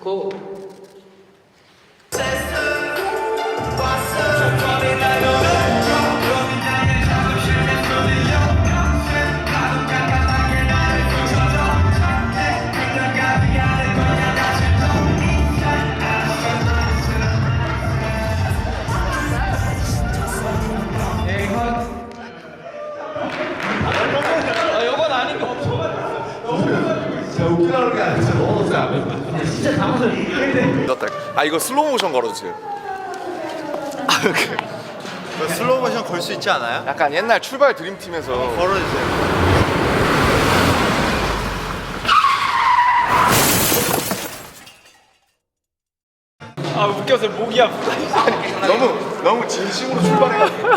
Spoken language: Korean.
고! 이건 아닌 거 없어. 진짜 웃기려는 게 아니라 진짜 넣어놓자. 진짜 당황을 늦었다. 아 이거 슬로우 모션 걸어주세요. 슬로우 모션 걸 수 있지 않아요? 약간 옛날 출발 드림팀에서 걸어주세요. 아 웃겨서 목이 아프다. 너무 진심으로 출발해가지고